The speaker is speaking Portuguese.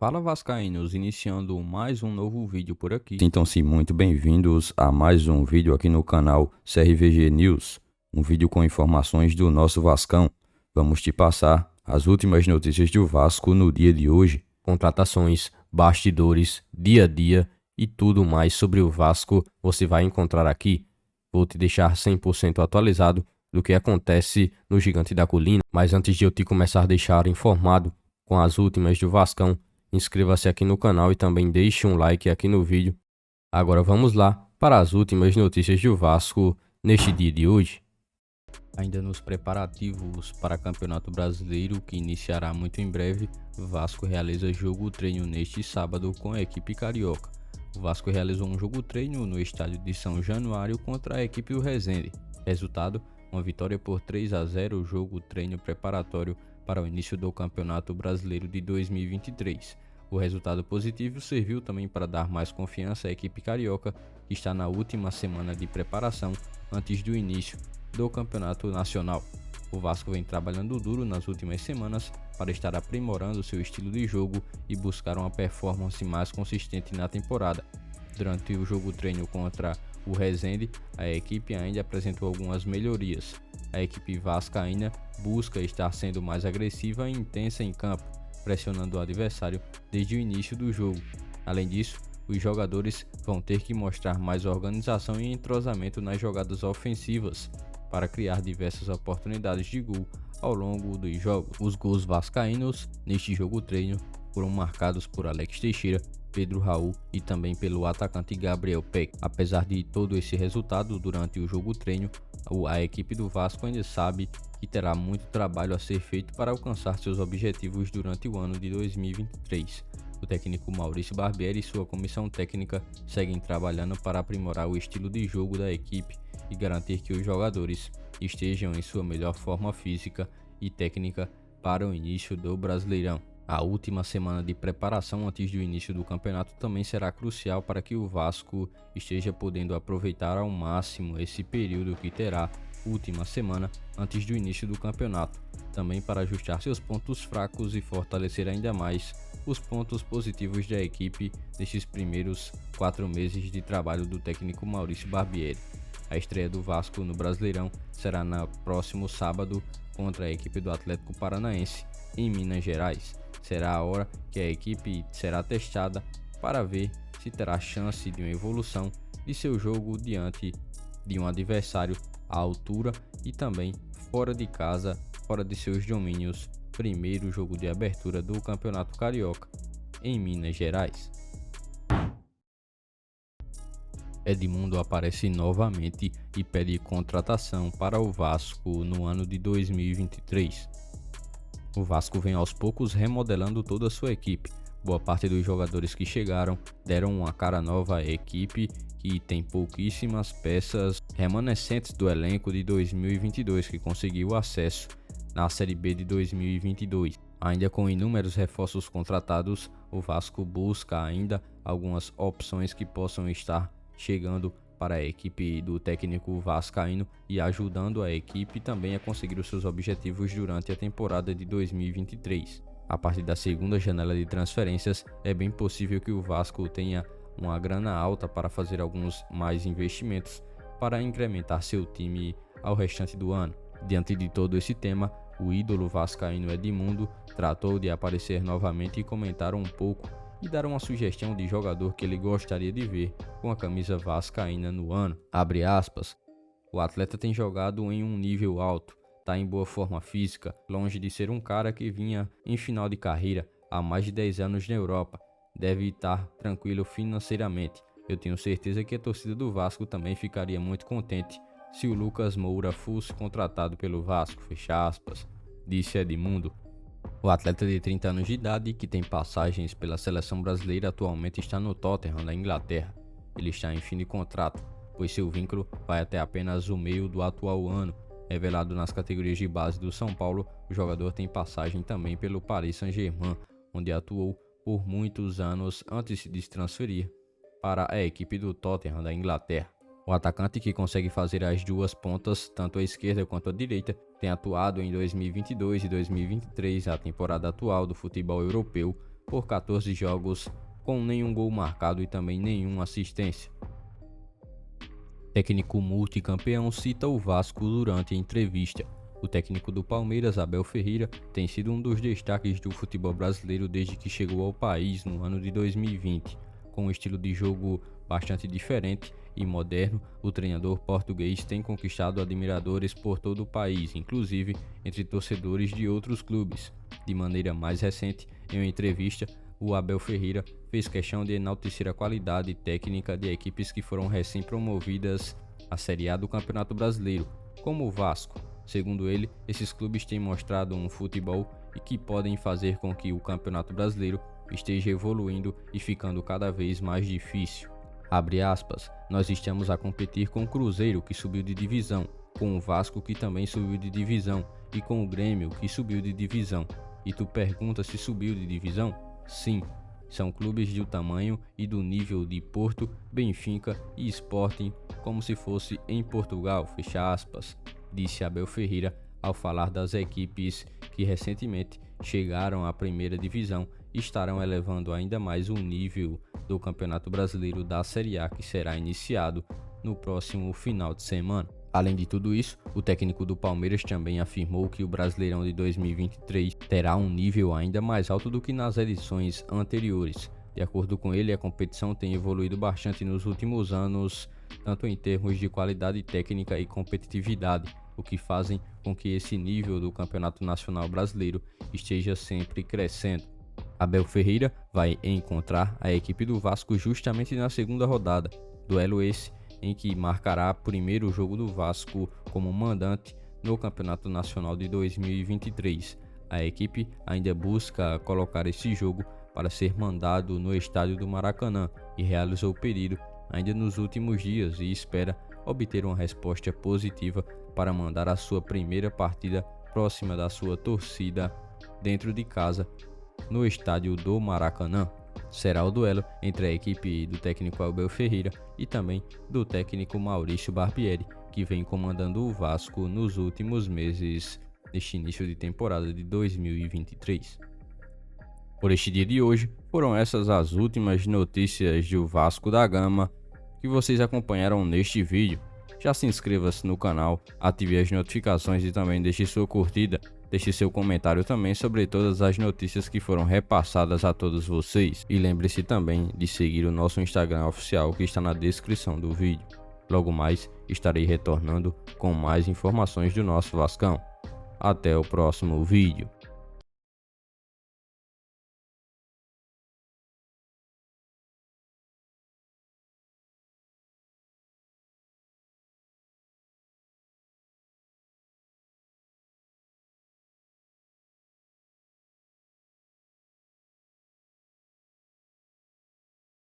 Fala Vascaínos, iniciando mais um novo vídeo por aqui. Sintam-se muito bem-vindos a mais um vídeo aqui no canal CRVG News, um vídeo com informações do nosso Vascão. Vamos te passar as últimas notícias do Vasco no dia de hoje. Contratações, bastidores, dia a dia e tudo mais sobre o Vasco você vai encontrar aqui. Vou te deixar 100% atualizado do que acontece no Gigante da Colina, mas antes de eu te começar a deixar informado com as últimas do Vascão, inscreva-se aqui no canal e também deixe um like aqui no vídeo. Agora vamos lá para as últimas notícias do Vasco neste dia de hoje. Ainda nos preparativos para Campeonato Brasileiro, que iniciará muito em breve, o Vasco realiza jogo-treino neste sábado com a equipe carioca. O Vasco realizou um jogo-treino no estádio de São Januário contra a equipe do Resende. Resultado: uma vitória por 3-0, jogo-treino preparatório para o início do Campeonato Brasileiro de 2023. O resultado positivo serviu também para dar mais confiança à equipe carioca, que está na última semana de preparação antes do início do Campeonato Nacional. O Vasco vem trabalhando duro nas últimas semanas para estar aprimorando seu estilo de jogo e buscar uma performance mais consistente na temporada. Durante o jogo-treino contra o Resende, a equipe ainda apresentou algumas melhorias. A equipe vascaína busca estar sendo mais agressiva e intensa em campo, pressionando o adversário desde o início do jogo. Além disso, os jogadores vão ter que mostrar mais organização e entrosamento nas jogadas ofensivas para criar diversas oportunidades de gol ao longo dos jogos. Os gols vascaínos neste jogo-treino foram marcados por Alex Teixeira, Pedro Raul e também pelo atacante Gabriel Peck. Apesar de todo esse resultado durante o jogo-treino, a equipe do Vasco ainda sabe que terá muito trabalho a ser feito para alcançar seus objetivos durante o ano de 2023. O técnico Maurício Barbieri e sua comissão técnica seguem trabalhando para aprimorar o estilo de jogo da equipe e garantir que os jogadores estejam em sua melhor forma física e técnica para o início do Brasileirão. A última semana de preparação antes do início do campeonato também será crucial para que o Vasco esteja podendo aproveitar ao máximo esse período que terá última semana antes do início do campeonato, também para ajustar seus pontos fracos e fortalecer ainda mais os pontos positivos da equipe nesses primeiros 4 meses de trabalho do técnico Maurício Barbieri. A estreia do Vasco no Brasileirão será no próximo sábado contra a equipe do Atlético Paranaense em Minas Gerais. Será a hora que a equipe será testada para ver se terá chance de uma evolução de seu jogo diante de um adversário à altura e também fora de casa, fora de seus domínios. Primeiro jogo de abertura do Campeonato Carioca em Minas Gerais. Edmundo aparece novamente e pede contratação para o Vasco no ano de 2023. O Vasco vem aos poucos remodelando toda a sua equipe. Boa parte dos jogadores que chegaram deram uma cara nova à equipe, que tem pouquíssimas peças remanescentes do elenco de 2022 que conseguiu acesso na Série B de 2022. Ainda com inúmeros reforços contratados, o Vasco busca ainda algumas opções que possam estar chegando para a equipe do técnico vascaíno e ajudando a equipe também a conseguir os seus objetivos durante a temporada de 2023. A partir da segunda janela de transferências, é bem possível que o Vasco tenha uma grana alta para fazer alguns mais investimentos para incrementar seu time ao restante do ano. Diante de todo esse tema, o ídolo vascaíno Edmundo tratou de aparecer novamente e comentar um pouco e dar uma sugestão de jogador que ele gostaria de ver com a camisa vascaína no ano. Abre aspas, o atleta tem jogado em um nível alto, está em boa forma física, longe de ser um cara que vinha em final de carreira há mais de 10 anos na Europa, deve estar tranquilo financeiramente. Eu tenho certeza que a torcida do Vasco também ficaria muito contente se o Lucas Moura fosse contratado pelo Vasco, fecha aspas, disse Edmundo. O atleta de 30 anos de idade, que tem passagens pela seleção brasileira, atualmente está no Tottenham, na Inglaterra. Ele está em fim de contrato, pois seu vínculo vai até apenas o meio do atual ano. Revelado nas categorias de base do São Paulo, o jogador tem passagem também pelo Paris Saint-Germain, onde atuou por muitos anos antes de se transferir para a equipe do Tottenham da Inglaterra. O atacante, que consegue fazer as duas pontas, tanto a esquerda quanto a direita, tem atuado em 2022 e 2023, a temporada atual do futebol europeu, por 14 jogos, com nenhum gol marcado e também nenhuma assistência. Técnico multicampeão cita o Vasco durante a entrevista. O técnico do Palmeiras, Abel Ferreira, tem sido um dos destaques do futebol brasileiro desde que chegou ao país no ano de 2020. Com um estilo de jogo bastante diferente e moderno, o treinador português tem conquistado admiradores por todo o país, inclusive entre torcedores de outros clubes. De maneira mais recente, em uma entrevista, o Abel Ferreira fez questão de enaltecer a qualidade técnica de equipes que foram recém-promovidas à Série A do Campeonato Brasileiro, como o Vasco. Segundo ele, esses clubes têm mostrado um futebol e que podem fazer com que o Campeonato Brasileiro esteja evoluindo e ficando cada vez mais difícil. Abre aspas, nós estamos a competir com o Cruzeiro, que subiu de divisão, com o Vasco, que também subiu de divisão, e com o Grêmio, que subiu de divisão. E tu pergunta se subiu de divisão? Sim, são clubes do tamanho e do nível de Porto, Benfica e Sporting, como se fosse em Portugal, fecha aspas, disse Abel Ferreira ao falar das equipes que recentemente chegaram à primeira divisão e estarão elevando ainda mais o nível do Campeonato Brasileiro da Série A, que será iniciado no próximo final de semana. Além de tudo isso, o técnico do Palmeiras também afirmou que o Brasileirão de 2023 terá um nível ainda mais alto do que nas edições anteriores. De acordo com ele, a competição tem evoluído bastante nos últimos anos, tanto em termos de qualidade técnica e competitividade, o que fazem com que esse nível do Campeonato Nacional Brasileiro esteja sempre crescendo. Abel Ferreira vai encontrar a equipe do Vasco justamente na segunda rodada, duelo esse em que marcará o primeiro jogo do Vasco como mandante no Campeonato Nacional de 2023. A equipe ainda busca colocar esse jogo para ser mandado no estádio do Maracanã e realizou o pedido ainda nos últimos dias e espera obter uma resposta positiva para mandar a sua primeira partida próxima da sua torcida dentro de casa no estádio do Maracanã. Será o duelo entre a equipe do técnico Abel Ferreira e também do técnico Maurício Barbieri, que vem comandando o Vasco nos últimos meses neste início de temporada de 2023. Por este dia de hoje, foram essas as últimas notícias do Vasco da Gama que vocês acompanharam neste vídeo. Já se inscreva-se no canal, ative as notificações e também deixe sua curtida. Deixe seu comentário também sobre todas as notícias que foram repassadas a todos vocês. E lembre-se também de seguir o nosso Instagram oficial que está na descrição do vídeo. Logo mais estarei retornando com mais informações do nosso Vascão. Até o próximo vídeo.